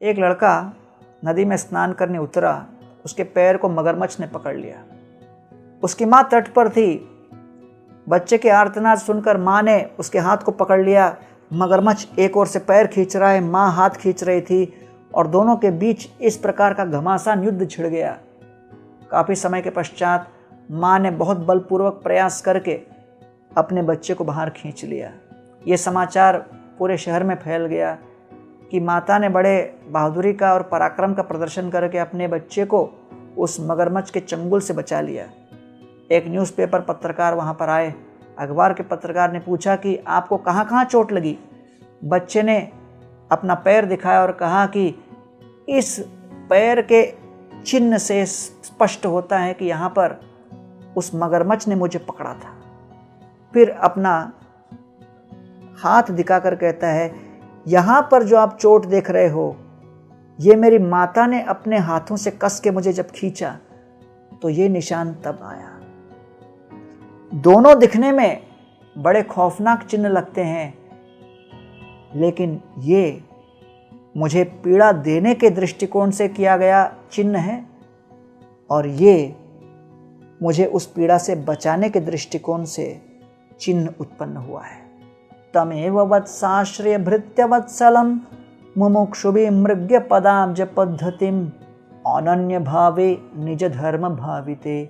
एक लड़का नदी में स्नान करने उतरा, उसके पैर को मगरमच्छ ने पकड़ लिया। उसकी माँ तट पर थी। बच्चे के आर्तनाद सुनकर माँ ने उसके हाथ को पकड़ लिया। मगरमच्छ एक ओर से पैर खींच रहा है, माँ हाथ खींच रही थी और दोनों के बीच इस प्रकार का घमासान युद्ध छिड़ गया। काफ़ी समय के पश्चात माँ ने बहुत बलपूर्वक प्रयास करके अपने बच्चे को बाहर खींच लिया। ये समाचार पूरे शहर में फैल गया कि माता ने बड़े बहादुरी का और पराक्रम का प्रदर्शन करके अपने बच्चे को उस मगरमच्छ के चंगुल से बचा लिया। एक न्यूज़पेपर पत्रकार वहाँ पर आए। अखबार के पत्रकार ने पूछा कि आपको कहाँ कहाँ चोट लगी। बच्चे ने अपना पैर दिखाया और कहा कि इस पैर के चिन्ह से स्पष्ट होता है कि यहाँ पर उस मगरमच्छ ने मुझे पकड़ा था। फिर अपना हाथ दिखाकर कहता है, यहाँ पर जो आप चोट देख रहे हो, ये मेरी माता ने अपने हाथों से कस के मुझे जब खींचा तो ये निशान तब आया। दोनों दिखने में बड़े खौफनाक चिन्ह लगते हैं, लेकिन ये मुझे पीड़ा देने के दृष्टिकोण से किया गया चिन्ह है और ये मुझे उस पीड़ा से बचाने के दृष्टिकोण से चिन्ह उत्पन्न हुआ है। तमेव वत्साश्रय भृत्य वत्सलम मुमुक्षुभि मृग्य पदाब्ज पद्धतिम अनन्य भावे निज धर्म भाविते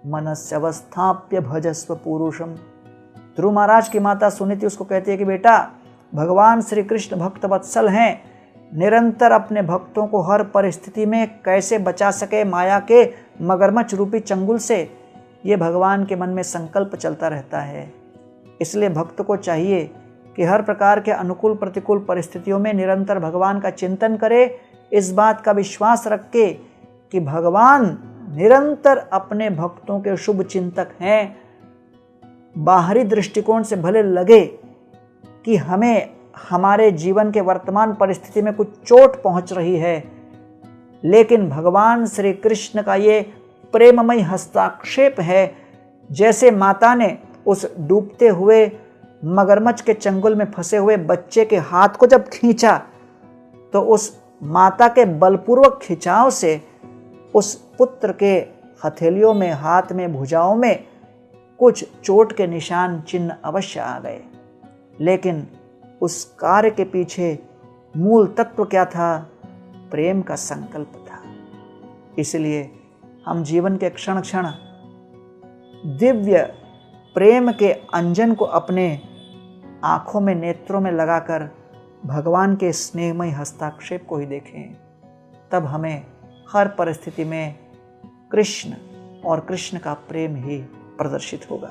मनस्यवस्थाप्य भजस्व पुरुषम। ध्रुव महाराज की माता सुनीति उसको कहती है कि बेटा, भगवान श्री कृष्ण भक्त वत्सल हैं, निरंतर अपने भक्तों को हर परिस्थिति में कैसे बचा सके माया के मगरमच्छ रूपी चंगुल से, ये भगवान के मन में संकल्प चलता रहता है। इसलिए भक्त को चाहिए कि हर प्रकार के अनुकूल प्रतिकूल परिस्थितियों में निरंतर भगवान का चिंतन करे, इस बात का विश्वास रखे कि भगवान निरंतर अपने भक्तों के शुभ चिंतक हैं। बाहरी दृष्टिकोण से भले लगे कि हमें हमारे जीवन के वर्तमान परिस्थिति में कुछ चोट पहुंच रही है, लेकिन भगवान श्री कृष्ण का ये प्रेममय हस्ताक्षेप है। जैसे माता ने उस डूबते हुए मगरमच्छ के चंगुल में फंसे हुए बच्चे के हाथ को जब खींचा तो उस माता के बलपूर्वक खिंचाव से उस पुत्र के हथेलियों में, हाथ में, भुजाओं में कुछ चोट के निशान चिन्ह अवश्य आ गए, लेकिन उस कार्य के पीछे मूल तत्व क्या था? प्रेम का संकल्प था। इसलिए हम जीवन के क्षण क्षण दिव्य प्रेम के अंजन को अपने आँखों में, नेत्रों में लगाकर भगवान के स्नेहमय हस्ताक्षेप को ही देखें। तब हमें हर परिस्थिति में कृष्ण और कृष्ण का प्रेम ही प्रदर्शित होगा।